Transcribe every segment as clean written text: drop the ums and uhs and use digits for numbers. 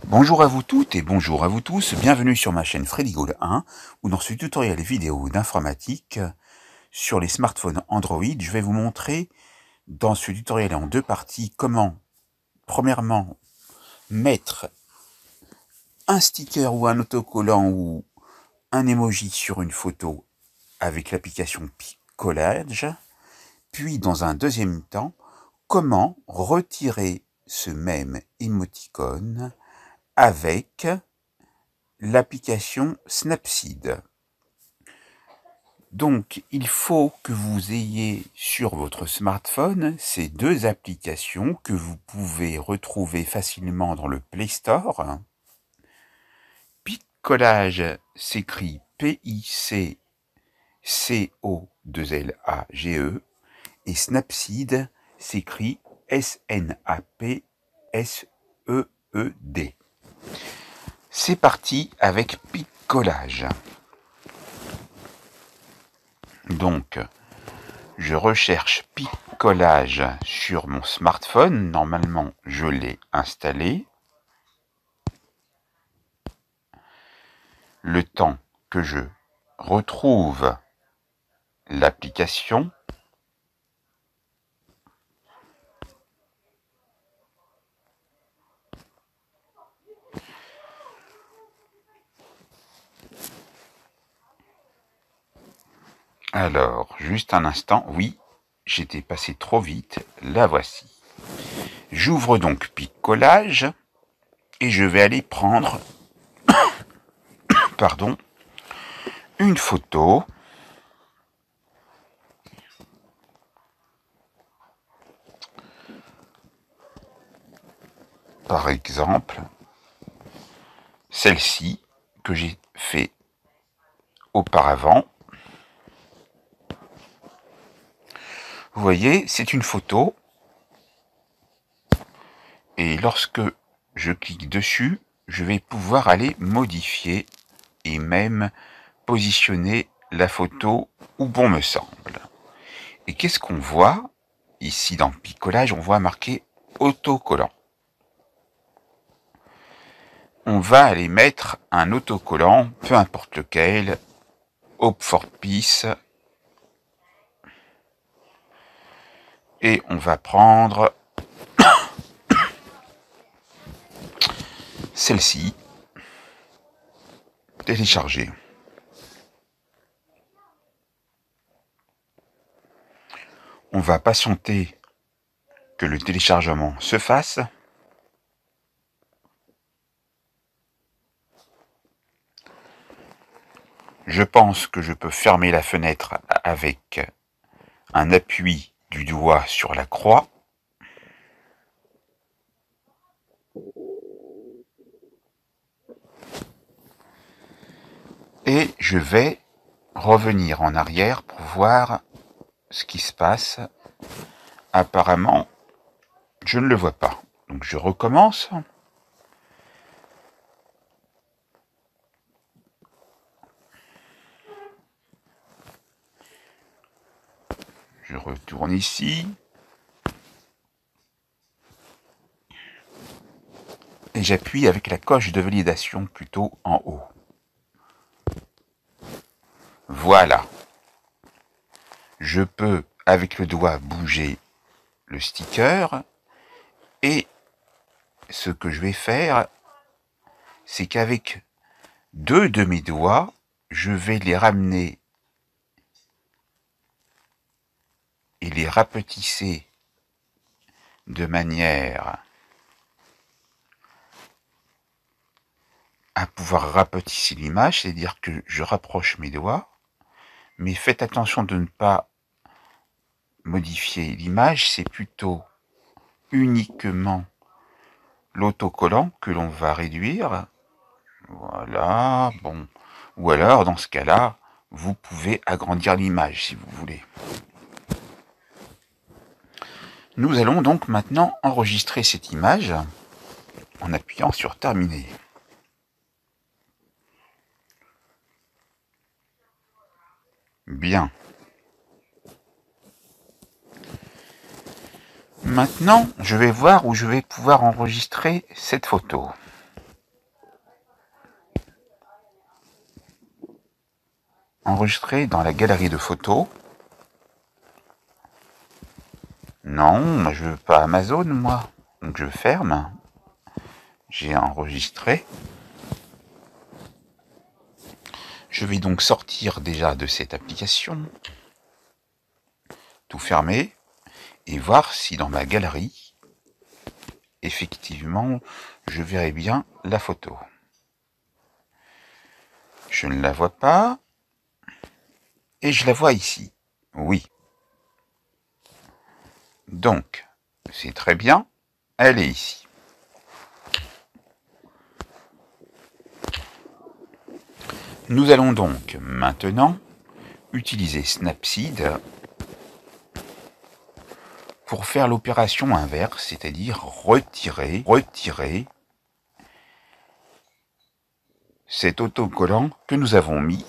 Bonjour à vous toutes et bonjour à vous tous, bienvenue sur ma chaîne FreddyGold 1, où dans ce tutoriel vidéo d'informatique sur les smartphones Android, je vais vous montrer dans ce tutoriel en deux parties comment, premièrement, mettre un sticker ou un autocollant ou un emoji sur une photo avec l'application Piccollage, puis dans un deuxième temps, comment retirer ce même émoticône avec l'application Snapseed. Donc, il faut que vous ayez sur votre smartphone ces deux applications que vous pouvez retrouver facilement dans le Play Store. Piccollage s'écrit P-I-C-C-O-2-L-A-G-E et Snapseed s'écrit S-N-A-P-S-E-E-D. C'est parti avec Piccollage. Donc, je recherche Piccollage sur mon smartphone. Normalement, je l'ai installé. Le temps que je retrouve l'application, alors, juste un instant, oui, j'étais passé trop vite, la voici. J'ouvre donc Piccollage et je vais aller prendre une photo. Par exemple, celle-ci que j'ai fait auparavant. Vous voyez, c'est une photo. Et lorsque je clique dessus, je vais pouvoir aller modifier et même positionner la photo où bon me semble. Et qu'est-ce qu'on voit? Ici dans Piccollage, on voit marqué autocollant. On va aller mettre un autocollant, peu importe lequel, Hope for Peace. Et on va prendre celle-ci, télécharger. On va patienter que le téléchargement se fasse. Je pense que je peux fermer la fenêtre avec un appui du doigt sur la croix. Et je vais revenir en arrière pour voir ce qui se passe. Apparemment, je ne le vois pas. Donc je recommence. Je retourne ici. Et j'appuie avec la coche de validation plutôt en haut. Voilà. Je peux, avec le doigt, bouger le sticker. Et ce que je vais faire, c'est qu'avec deux de mes doigts, je vais les ramener et les rapetisser de manière à pouvoir rapetisser l'image, c'est-à-dire que je rapproche mes doigts, mais faites attention de ne pas modifier l'image, c'est plutôt uniquement l'autocollant que l'on va réduire. Voilà, bon. Ou alors, dans ce cas-là, vous pouvez agrandir l'image si vous voulez. Nous allons donc maintenant enregistrer cette image en appuyant sur Terminer. Bien. Maintenant, je vais voir où je vais pouvoir enregistrer cette photo. enregistrer dans la galerie de photos. Non, je veux pas Amazon, moi. Donc je ferme. J'ai enregistré. Je vais donc sortir déjà de cette application. Tout fermer. Et voir si dans ma galerie, effectivement, je verrai bien la photo. Je ne la vois pas. Et je la vois ici. Oui. Donc, c'est très bien. Elle est ici. Nous allons donc maintenant utiliser Snapseed pour faire l'opération inverse, c'est-à-dire retirer cet autocollant que nous avons mis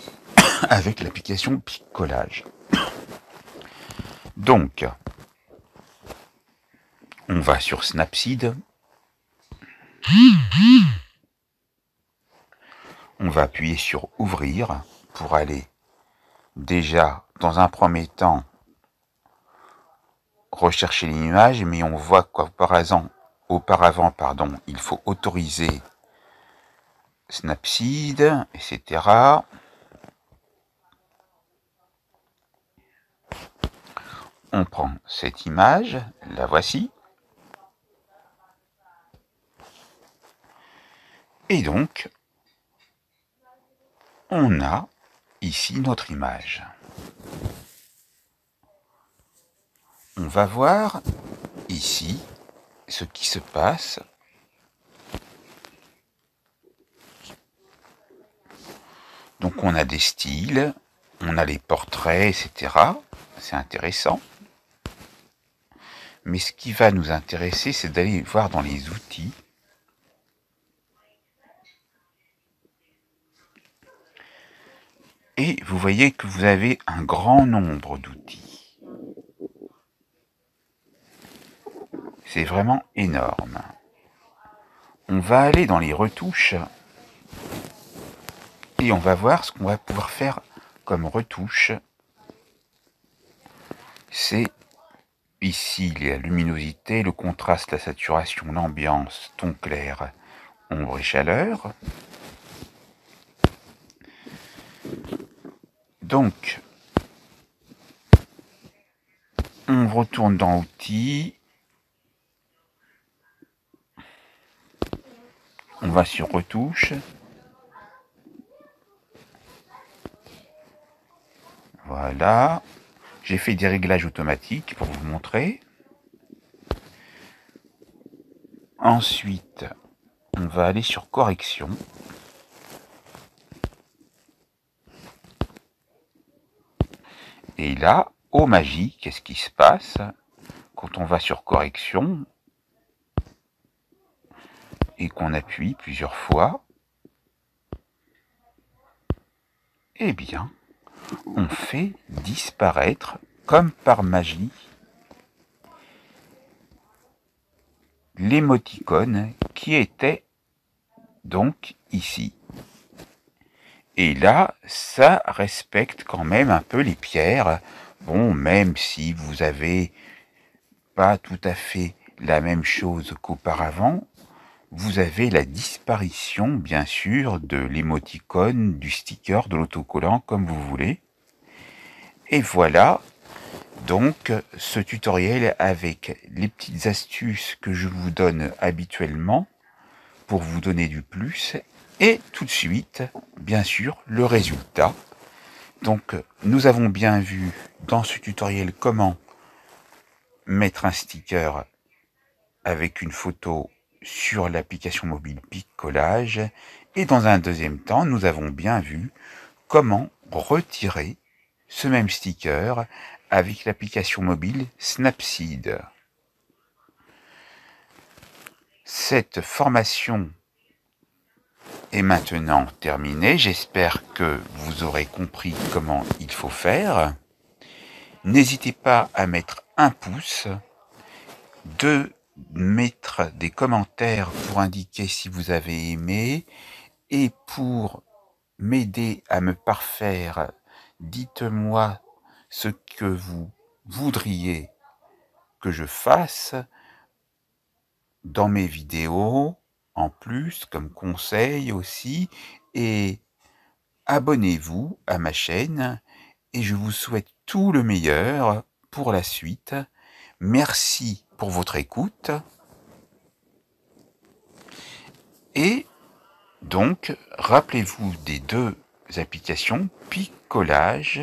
avec l'application Picolage. Donc, on va sur Snapseed. On va appuyer sur Ouvrir pour aller déjà, dans un premier temps, rechercher l'image, mais on voit qu'auparavant, il faut autoriser Snapseed, etc. On prend cette image, la voici. Et donc, on a ici notre image. On va voir ici ce qui se passe. Donc on a des styles, on a les portraits, etc. C'est intéressant. Mais ce qui va nous intéresser, c'est d'aller voir dans les outils. Et vous voyez que vous avez un grand nombre d'outils. C'est vraiment énorme. On va aller dans les retouches et on va voir ce qu'on va pouvoir faire comme retouche. C'est ici la luminosité, le contraste, la saturation, l'ambiance, ton clair, ombre et chaleur. Donc, on retourne dans Outils. On va sur Retouches. Voilà. J'ai fait des réglages automatiques pour vous montrer. Ensuite, on va aller sur Correction. Et là, oh magie, qu'est-ce qui se passe quand on va sur Correction et qu'on appuie plusieurs fois? Eh bien, on fait disparaître, comme par magie, l'émoticône qui était donc ici. Et là, ça respecte quand même un peu les pierres. Bon, même si vous avez pas tout à fait la même chose qu'auparavant, vous avez la disparition, bien sûr, de l'émoticône, du sticker, de l'autocollant, comme vous voulez. Et voilà donc ce tutoriel avec les petites astuces que je vous donne habituellement pour vous donner du plus. Et tout de suite, bien sûr, le résultat. Donc, nous avons bien vu dans ce tutoriel comment mettre un sticker avec une photo sur l'application mobile Picolage. Et dans un deuxième temps, nous avons bien vu comment retirer ce même sticker avec l'application mobile Snapseed. Cette formation est maintenant terminée. J'espère que vous aurez compris comment il faut faire. N'hésitez pas à mettre un pouce, de mettre des commentaires pour indiquer si vous avez aimé et pour m'aider à me parfaire dites-moi ce que vous voudriez que je fasse dans mes vidéos, en plus, comme conseil aussi, et abonnez-vous à ma chaîne, et je vous souhaite tout le meilleur pour la suite. Merci pour votre écoute, et donc, rappelez-vous des deux applications, Picolage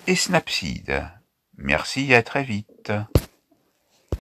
et Snapseed. Merci et à très vite.